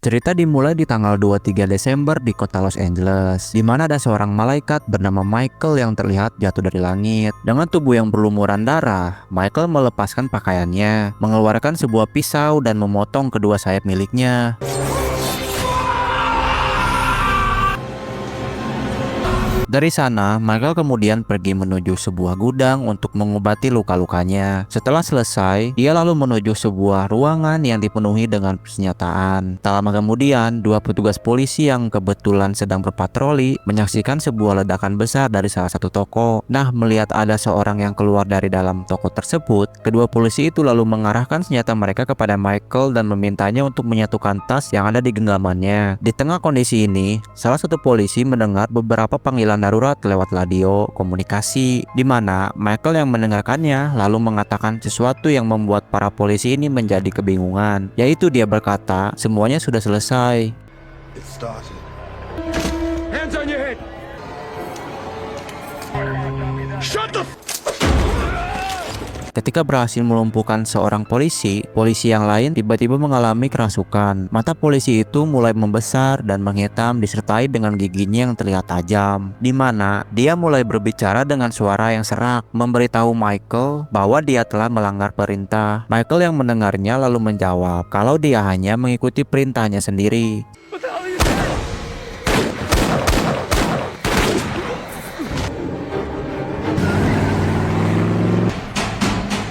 Cerita dimulai di tanggal 23 Desember di kota Los Angeles, di mana ada seorang malaikat bernama Michael yang terlihat jatuh dari langit. Dengan tubuh yang berlumuran darah, Michael melepaskan pakaiannya, mengeluarkan sebuah pisau dan memotong kedua sayap miliknya. Dari sana, Michael kemudian pergi menuju sebuah gudang untuk mengobati luka-lukanya. Setelah selesai, dia lalu menuju sebuah ruangan yang dipenuhi dengan persenjataan. Tak lama kemudian, dua petugas polisi yang kebetulan sedang berpatroli menyaksikan sebuah ledakan besar dari salah satu toko. Nah, melihat ada seorang yang keluar dari dalam toko tersebut, kedua polisi itu lalu mengarahkan senjata mereka kepada Michael dan memintanya untuk menyatukan tas yang ada di genggamannya. Di tengah kondisi ini, salah satu polisi mendengar beberapa panggilan darurat lewat radio komunikasi, di mana Michael yang mendengarkannya lalu mengatakan sesuatu yang membuat para polisi ini menjadi kebingungan, yaitu dia berkata semuanya sudah selesai. Hands on your head. Shut the Ketika berhasil melumpuhkan seorang polisi, polisi yang lain tiba-tiba mengalami kerasukan. Mata polisi itu mulai membesar dan menghitam disertai dengan giginya yang terlihat tajam, di mana dia mulai berbicara dengan suara yang serak, memberitahu Michael bahwa dia telah melanggar perintah. Michael yang mendengarnya lalu menjawab kalau dia hanya mengikuti perintahnya sendiri. What the hell are you doing?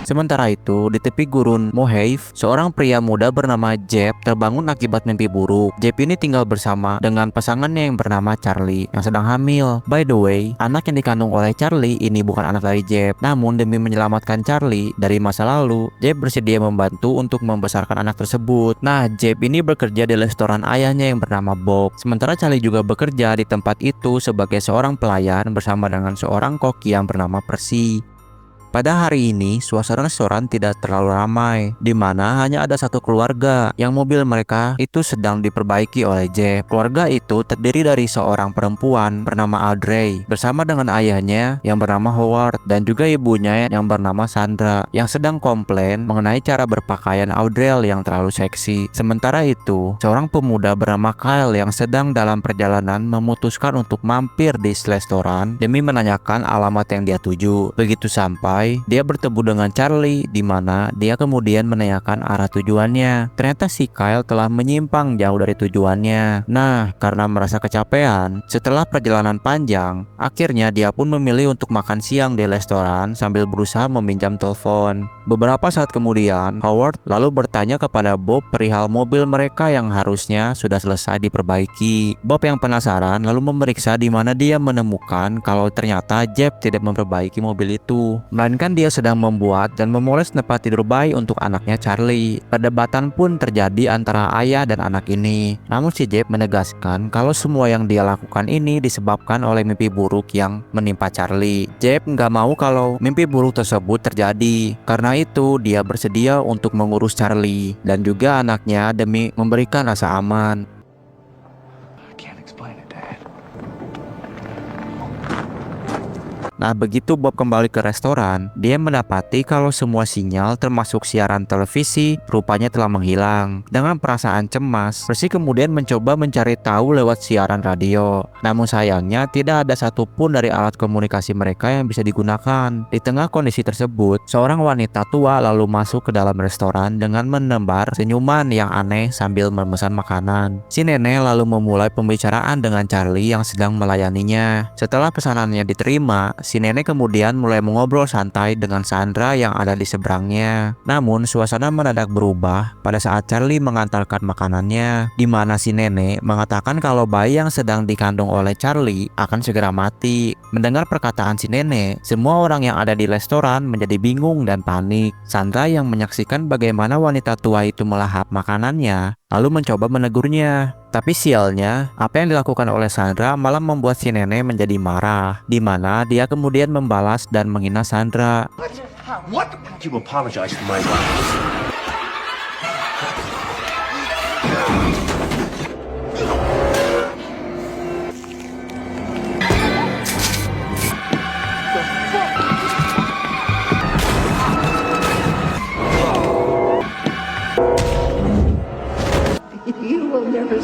Sementara itu, di tepi gurun Mojave, seorang pria muda bernama Jeb terbangun akibat mimpi buruk. Jeb ini tinggal bersama dengan pasangannya yang bernama Charlie yang sedang hamil. By the way, anak yang dikandung oleh Charlie ini bukan anak dari Jeb. Namun demi menyelamatkan Charlie dari masa lalu, Jeb bersedia membantu untuk membesarkan anak tersebut. Nah, Jeb ini bekerja di restoran ayahnya yang bernama Bob. Sementara Charlie juga bekerja di tempat itu sebagai seorang pelayan bersama dengan seorang koki yang bernama Percy. Pada hari ini, suasana restoran tidak terlalu ramai, di mana hanya ada satu keluarga yang mobil mereka itu sedang diperbaiki oleh Jeb. Keluarga itu terdiri dari seorang perempuan bernama Audrey bersama dengan ayahnya yang bernama Howard dan juga ibunya yang bernama Sandra yang sedang komplain mengenai cara berpakaian Audrey yang terlalu seksi. Sementara itu, seorang pemuda bernama Kyle yang sedang dalam perjalanan memutuskan untuk mampir di restoran demi menanyakan alamat yang dia tuju. Begitu sampai, dia bertemu dengan Charlie, di mana dia kemudian menanyakan arah tujuannya. Ternyata si Kyle telah menyimpang jauh dari tujuannya. Nah, karena merasa kecapean setelah perjalanan panjang, akhirnya dia pun memilih untuk makan siang di restoran sambil berusaha meminjam telepon. Beberapa saat kemudian, Howard lalu bertanya kepada Bob perihal mobil mereka yang harusnya sudah selesai diperbaiki. Bob yang penasaran lalu memeriksa di mana dia menemukan kalau ternyata Jeb tidak memperbaiki mobil itu, melainkan dia sedang membuat dan memoles tempat tidur bayi untuk anaknya Charlie. Perdebatan pun terjadi antara ayah dan anak ini. Namun si Jeb menegaskan kalau semua yang dia lakukan ini disebabkan oleh mimpi buruk yang menimpa Charlie. Jeb nggak mau kalau mimpi buruk tersebut terjadi. Karena itu dia bersedia untuk mengurus Charlie dan juga anaknya demi memberikan rasa aman. Nah, begitu Bob kembali ke restoran, dia mendapati kalau semua sinyal termasuk siaran televisi rupanya telah menghilang. Dengan perasaan cemas, Percy kemudian mencoba mencari tahu lewat siaran radio. Namun sayangnya tidak ada satupun dari alat komunikasi mereka yang bisa digunakan. Di tengah kondisi tersebut, seorang wanita tua lalu masuk ke dalam restoran dengan menebar senyuman yang aneh sambil memesan makanan. Si nenek lalu memulai pembicaraan dengan Charlie yang sedang melayaninya. Setelah pesanannya diterima, si nenek kemudian mulai mengobrol santai dengan Sandra yang ada di seberangnya. Namun suasana mendadak berubah pada saat Charlie mengantarkan makanannya, di mana si nenek mengatakan kalau bayi yang sedang dikandung oleh Charlie akan segera mati. Mendengar perkataan si nenek, semua orang yang ada di restoran menjadi bingung dan panik. Sandra yang menyaksikan bagaimana wanita tua itu melahap makanannya lalu mencoba menegurnya. Tapi sialnya, apa yang dilakukan oleh Sandra malah membuat si nenek menjadi marah, di mana dia kemudian membalas dan menghina Sandra. What? You apologize for my life. You will never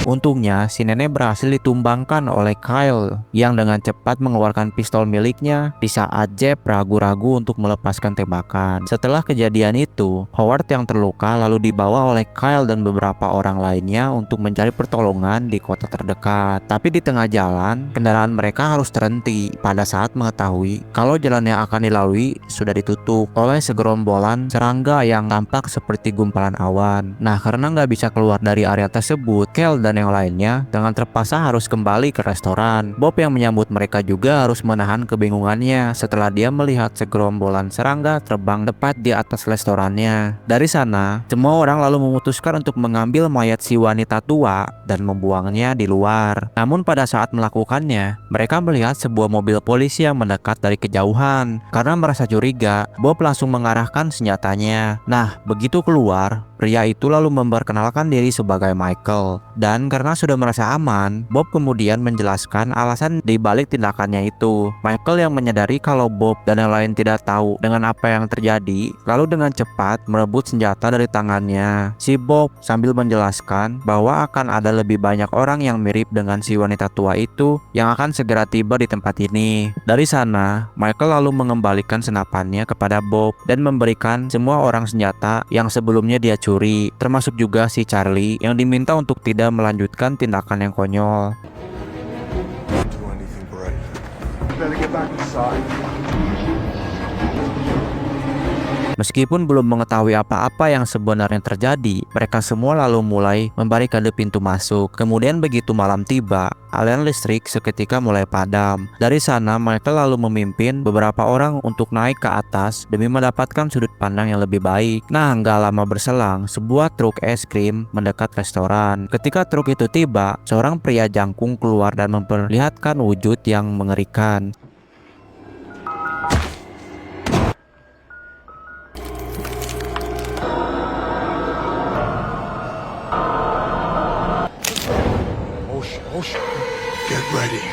Untungnya, si nenek berhasil ditumbangkan oleh Kyle yang dengan cepat mengeluarkan pistol miliknya di saat Jeb ragu-ragu untuk melepaskan tembakan. Setelah kejadian itu, Howard yang terluka lalu dibawa oleh Kyle dan beberapa orang lainnya untuk mencari pertolongan di kota terdekat. Tapi di tengah jalan, kendaraan mereka harus terhenti pada saat mengetahui kalau jalan yang akan dilalui sudah ditutup oleh segerombolan serangga yang tampak seperti gumpalan awan. Nah, karena nggak bisa keluar dari area tersebut, Kyle dan yang lainnya dengan terpaksa harus kembali ke restoran. Bob yang menyambut mereka juga harus menahan kebingungannya setelah dia melihat segerombolan serangga terbang tepat di atas restorannya. Dari sana, semua orang lalu memutuskan untuk mengambil mayat si wanita tua dan membuangnya di luar. Namun pada saat melakukannya, mereka melihat sebuah mobil polisi yang mendekat dari kejauhan. Karena merasa curiga, Bob langsung mengarahkan senjatanya. Nah, begitu keluar, pria itu lalu memperkenalkan diri sebagai Michael. Dan karena sudah merasa aman, Bob kemudian menjelaskan alasan di balik tindakannya itu. Michael yang menyadari kalau Bob dan yang lain tidak tahu dengan apa yang terjadi, lalu dengan cepat merebut senjata dari tangannya si Bob sambil menjelaskan bahwa akan ada lebih banyak orang yang mirip dengan si wanita tua itu yang akan segera tiba di tempat ini. Dari sana, Michael lalu mengembalikan senapannya kepada Bob dan memberikan semua orang senjata yang sebelumnya dia curi, termasuk juga si Charlie yang diminta untuk tidak melanjutkan tindakan yang konyol. Do anything brave. You better get back inside. Meskipun belum mengetahui apa-apa yang sebenarnya terjadi, mereka semua lalu mulai membarikade pintu masuk. Kemudian begitu malam tiba, aliran listrik seketika mulai padam. Dari sana, Michael lalu memimpin beberapa orang untuk naik ke atas demi mendapatkan sudut pandang yang lebih baik. Nah, nggak lama berselang, sebuah truk es krim mendekat restoran. Ketika truk itu tiba, seorang pria jangkung keluar dan memperlihatkan wujud yang mengerikan. Motion. Get ready.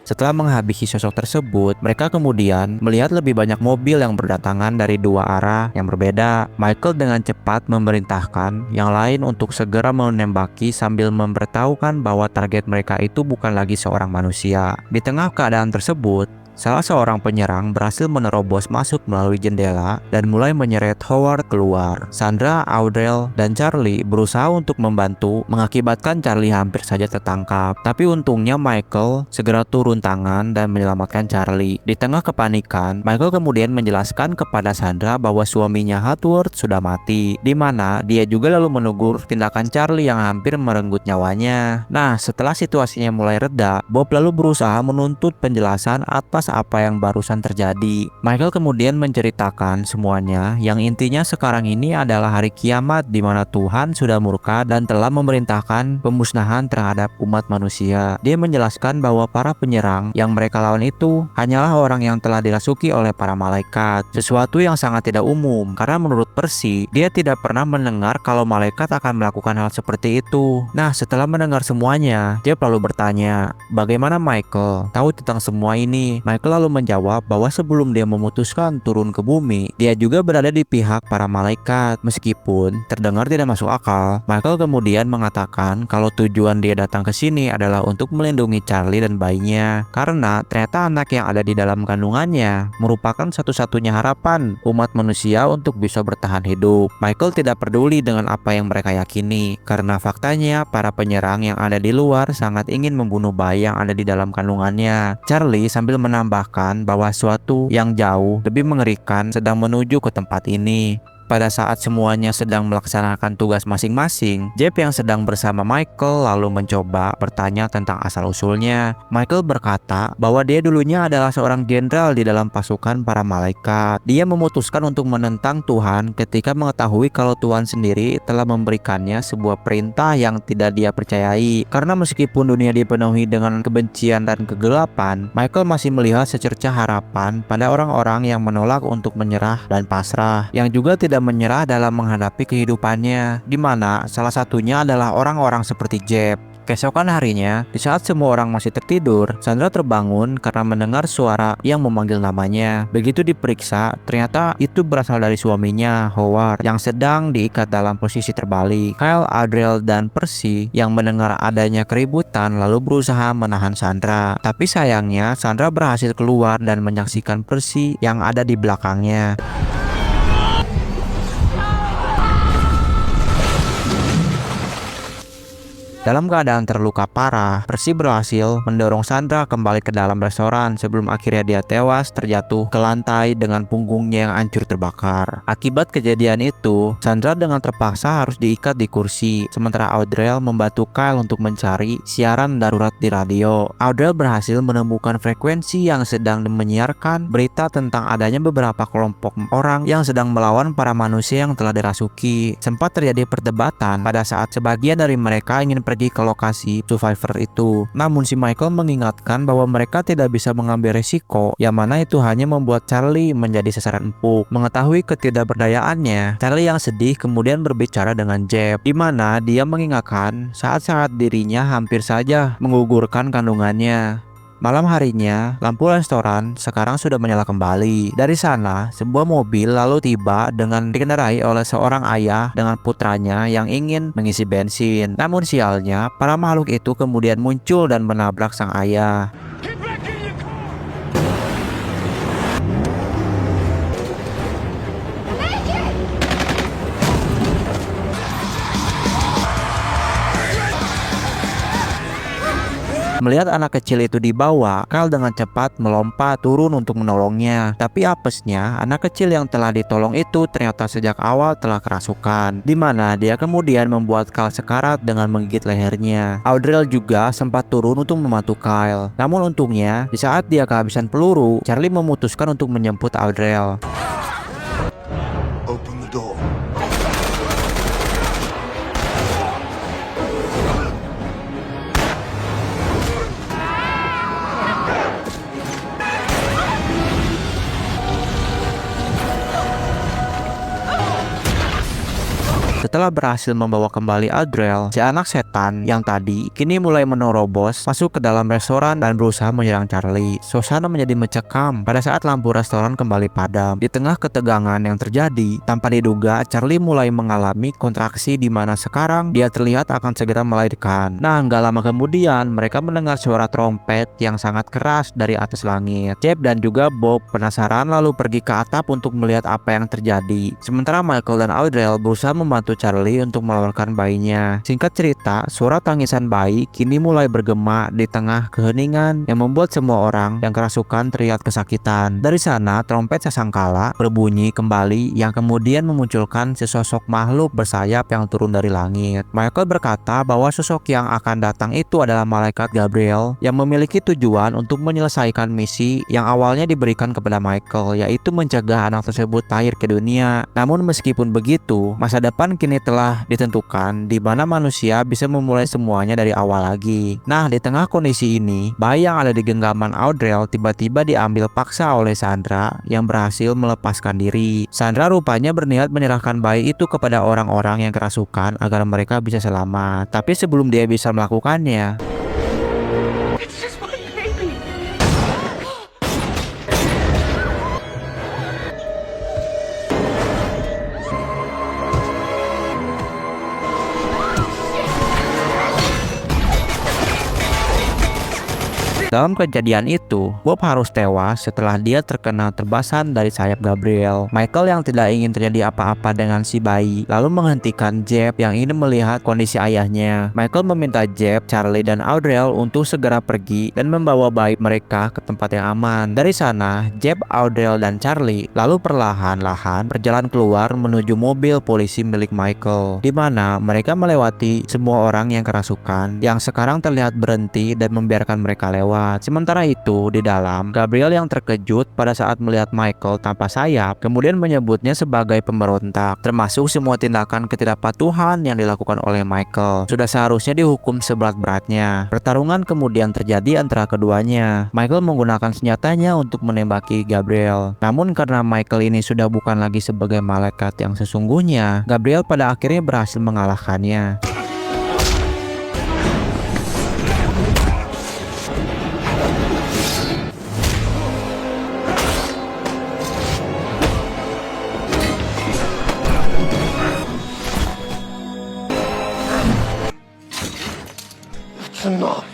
Setelah menghabisi sosok tersebut, mereka kemudian melihat lebih banyak mobil yang berdatangan dari dua arah yang berbeda. Michael dengan cepat memerintahkan yang lain untuk segera menembaki sambil memberitahukan bahwa target mereka itu bukan lagi seorang manusia. Di tengah keadaan tersebut, salah seorang penyerang berhasil menerobos masuk melalui jendela dan mulai menyeret Howard keluar. Sandra, Audrey, dan Charlie berusaha untuk membantu, mengakibatkan Charlie hampir saja tertangkap. Tapi untungnya Michael segera turun tangan dan menyelamatkan Charlie. Di tengah kepanikan, Michael kemudian menjelaskan kepada Sandra bahwa suaminya Howard sudah mati, di mana dia juga lalu menegur tindakan Charlie yang hampir merenggut nyawanya. Nah, setelah situasinya mulai reda, Bob lalu berusaha menuntut penjelasan atas apa yang barusan terjadi. Michael kemudian menceritakan semuanya yang intinya sekarang ini adalah hari kiamat di mana Tuhan sudah murka dan telah memerintahkan pemusnahan terhadap umat manusia. Dia menjelaskan bahwa para penyerang yang mereka lawan itu hanyalah orang yang telah dirasuki oleh para malaikat, sesuatu yang sangat tidak umum karena menurut Percy, dia tidak pernah mendengar kalau malaikat akan melakukan hal seperti itu. Nah, setelah mendengar semuanya, dia lalu bertanya, bagaimana Michael tahu tentang semua ini? Michael lalu menjawab bahwa sebelum dia memutuskan turun ke bumi, dia juga berada di pihak para malaikat. Meskipun terdengar tidak masuk akal, Michael kemudian mengatakan kalau tujuan dia datang ke sini adalah untuk melindungi Charlie dan bayinya, karena ternyata anak yang ada di dalam kandungannya merupakan satu-satunya harapan umat manusia untuk bisa bertahan hidup. Michael tidak peduli dengan apa yang mereka yakini, karena faktanya para penyerang yang ada di luar sangat ingin membunuh bayi yang ada di dalam kandungannya. Charlie sambil menambahkan bahwa sesuatu yang jauh lebih mengerikan sedang menuju ke tempat ini. Pada saat semuanya sedang melaksanakan tugas masing-masing, Jeb yang sedang bersama Michael lalu mencoba bertanya tentang asal-usulnya. Michael berkata bahwa dia dulunya adalah seorang jenderal di dalam pasukan para malaikat. Dia memutuskan untuk menentang Tuhan ketika mengetahui kalau Tuhan sendiri telah memberikannya sebuah perintah yang tidak dia percayai. Karena meskipun dunia dipenuhi dengan kebencian dan kegelapan, Michael masih melihat secercah harapan pada orang-orang yang menolak untuk menyerah dan pasrah, yang juga tidak menyerah dalam menghadapi kehidupannya, di mana salah satunya adalah orang-orang seperti Jeb. Keesokan harinya, di saat semua orang masih tertidur, Sandra terbangun karena mendengar suara yang memanggil namanya. Begitu diperiksa, ternyata itu berasal dari suaminya, Howard, yang sedang diikat dalam posisi terbalik. Kyle, Adriel, dan Percy yang mendengar adanya keributan lalu berusaha menahan Sandra. Tapi sayangnya, Sandra berhasil keluar dan menyaksikan Percy yang ada di belakangnya. Dalam keadaan terluka parah, Percy berhasil mendorong Sandra kembali ke dalam restoran sebelum akhirnya dia tewas terjatuh ke lantai dengan punggungnya yang hancur terbakar. Akibat kejadian itu, Sandra dengan terpaksa harus diikat di kursi, sementara Audrey membantu Kyle untuk mencari siaran darurat di radio. Audrey berhasil menemukan frekuensi yang sedang menyiarkan berita tentang adanya beberapa kelompok orang yang sedang melawan para manusia yang telah dirasuki. Sempat terjadi perdebatan pada saat sebagian dari mereka ingin pergi ke lokasi survivor itu. Namun si Michael mengingatkan bahwa mereka tidak bisa mengambil risiko, yang mana itu hanya membuat Charlie menjadi sasaran empuk. Mengetahui ketidakberdayaannya, Charlie yang sedih kemudian berbicara dengan Jeb, di mana dia mengingatkan saat-saat dirinya hampir saja menggugurkan kandungannya. Malam harinya, lampu restoran sekarang sudah menyala kembali. Dari sana, sebuah mobil lalu tiba dengan dikendarai oleh seorang ayah dengan putranya yang ingin mengisi bensin. Namun sialnya, para makhluk itu kemudian muncul dan menabrak sang ayah. Melihat anak kecil itu dibawa, Kyle dengan cepat melompat turun untuk menolongnya. Tapi apesnya, anak kecil yang telah ditolong itu ternyata sejak awal telah kerasukan, di mana dia kemudian membuat Kyle sekarat dengan menggigit lehernya. Audrey juga sempat turun untuk membantu Kyle. Namun untungnya, di saat dia kehabisan peluru, Charlie memutuskan untuk menjemput Audrey. Open the door. Setelah berhasil membawa kembali Adriel, si anak setan yang tadi kini mulai menerobos masuk ke dalam restoran dan berusaha menyerang Charlie. Suasana menjadi mencekam pada saat lampu restoran kembali padam. Di tengah ketegangan yang terjadi, tanpa diduga Charlie mulai mengalami kontraksi di mana sekarang dia terlihat akan segera melahirkan. Nah, nggak lama kemudian mereka mendengar suara trompet yang sangat keras dari atas langit. Jeb dan juga Bob penasaran lalu pergi ke atap untuk melihat apa yang terjadi. Sementara Michael dan Audrey berusaha membantu Charlie untuk mengeluarkan bayinya. Singkat cerita, suara tangisan bayi kini mulai bergema di tengah keheningan yang membuat semua orang yang kerasukan teriak kesakitan. Dari sana, trompet sasangkala berbunyi kembali yang kemudian memunculkan sesosok makhluk bersayap yang turun dari langit. Michael berkata bahwa sosok yang akan datang itu adalah malaikat Gabriel yang memiliki tujuan untuk menyelesaikan misi yang awalnya diberikan kepada Michael, yaitu mencegah anak tersebut lahir ke dunia. Namun meskipun begitu, masa depan kini telah ditentukan di mana manusia bisa memulai semuanya dari awal lagi. Nah, di tengah kondisi ini, bayi yang ada di genggaman Audrey tiba-tiba diambil paksa oleh Sandra yang berhasil melepaskan diri. Sandra rupanya berniat menyerahkan bayi itu kepada orang-orang yang kerasukan agar mereka bisa selamat. Tapi sebelum dia bisa melakukannya, It's just one baby. dalam kejadian itu, Bob harus tewas setelah dia terkena tebasan dari sayap Gabriel. Michael yang tidak ingin terjadi apa-apa dengan si bayi, lalu menghentikan Jeb yang ingin melihat kondisi ayahnya. Michael meminta Jeb, Charlie, dan Audrey untuk segera pergi dan membawa bayi mereka ke tempat yang aman. Dari sana, Jeb, Audrey, dan Charlie lalu perlahan-lahan berjalan keluar menuju mobil polisi milik Michael, di mana mereka melewati semua orang yang kerasukan yang sekarang terlihat berhenti dan membiarkan mereka lewat. Sementara itu, di dalam, Gabriel yang terkejut pada saat melihat Michael tanpa sayap, kemudian menyebutnya sebagai pemberontak, termasuk semua tindakan ketidakpatuhan yang dilakukan oleh Michael. Sudah seharusnya dihukum seberat-beratnya. Pertarungan kemudian terjadi antara keduanya. Michael menggunakan senjatanya untuk menembaki Gabriel. Namun karena Michael ini sudah bukan lagi sebagai malaikat yang sesungguhnya, Gabriel pada akhirnya berhasil mengalahkannya. That's enough.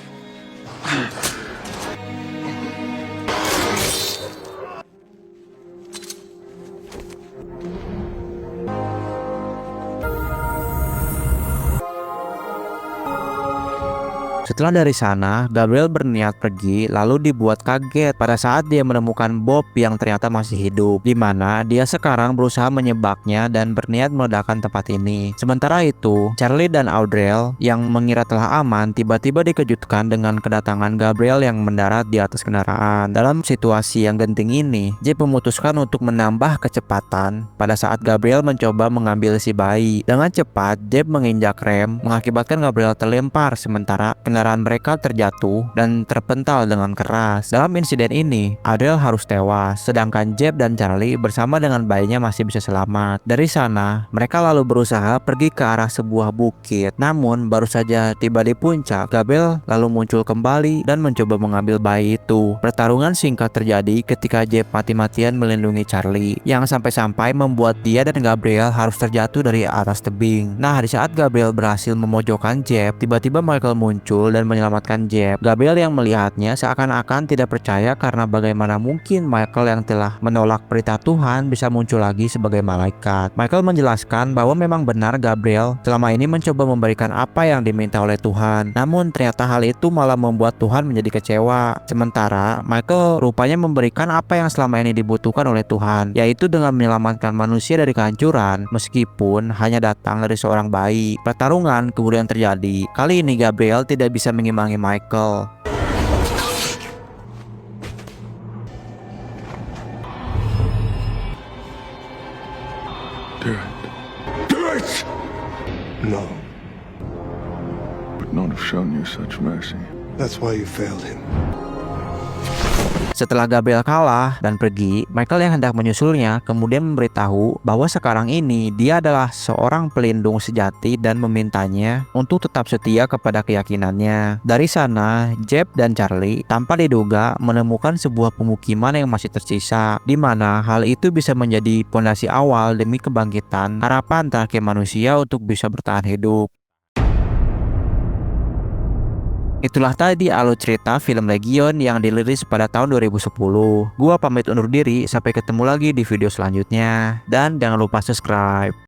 Setelah dari sana, Gabriel berniat pergi lalu dibuat kaget pada saat dia menemukan Bob yang ternyata masih hidup, di mana dia sekarang berusaha menyebaknya dan berniat meledakkan tempat ini. Sementara itu, Charlie dan Audrey yang mengira telah aman tiba-tiba dikejutkan dengan kedatangan Gabriel yang mendarat di atas kendaraan. Dalam situasi yang genting ini, Jeb memutuskan untuk menambah kecepatan pada saat Gabriel mencoba mengambil si bayi. Dengan cepat, Jeb menginjak rem mengakibatkan Gabriel terlempar sementara kendaraan mereka terjatuh dan terpental dengan keras. Dalam insiden ini, Adele harus tewas, sedangkan Jeb dan Charlie bersama dengan bayinya masih bisa selamat. Dari sana, mereka lalu berusaha pergi ke arah sebuah bukit. Namun, baru saja tiba di puncak, Gabriel lalu muncul kembali dan mencoba mengambil bayi itu. Pertarungan singkat terjadi ketika Jeb mati-matian melindungi Charlie, yang sampai-sampai membuat dia dan Gabriel harus terjatuh dari atas tebing. Nah, di saat Gabriel berhasil memojokkan Jeb, tiba-tiba Michael muncul dan menyelamatkan Jeb. Gabriel yang melihatnya seakan-akan tidak percaya karena bagaimana mungkin Michael yang telah menolak perintah Tuhan bisa muncul lagi sebagai malaikat. Michael menjelaskan bahwa memang benar Gabriel selama ini mencoba memberikan apa yang diminta oleh Tuhan. Namun ternyata hal itu malah membuat Tuhan menjadi kecewa. Sementara Michael rupanya memberikan apa yang selama ini dibutuhkan oleh Tuhan, yaitu dengan menyelamatkan manusia dari kehancuran meskipun hanya datang dari seorang bayi. Pertarungan kemudian terjadi. Kali ini Gabriel tidak bisa mengimbangi Michael. Do it. Do it! No. Would not have shown you such mercy. That's why you failed him. Setelah Gabriel kalah dan pergi, Michael yang hendak menyusulnya kemudian memberitahu bahwa sekarang ini dia adalah seorang pelindung sejati dan memintanya untuk tetap setia kepada keyakinannya. Dari sana, Jeb dan Charlie tanpa diduga menemukan sebuah pemukiman yang masih tersisa, di mana hal itu bisa menjadi pondasi awal demi kebangkitan harapan terakhir manusia untuk bisa bertahan hidup. Itulah tadi alur cerita film Legion yang dirilis pada tahun 2010. Gua pamit undur diri, sampai ketemu lagi di video selanjutnya. Dan jangan lupa subscribe.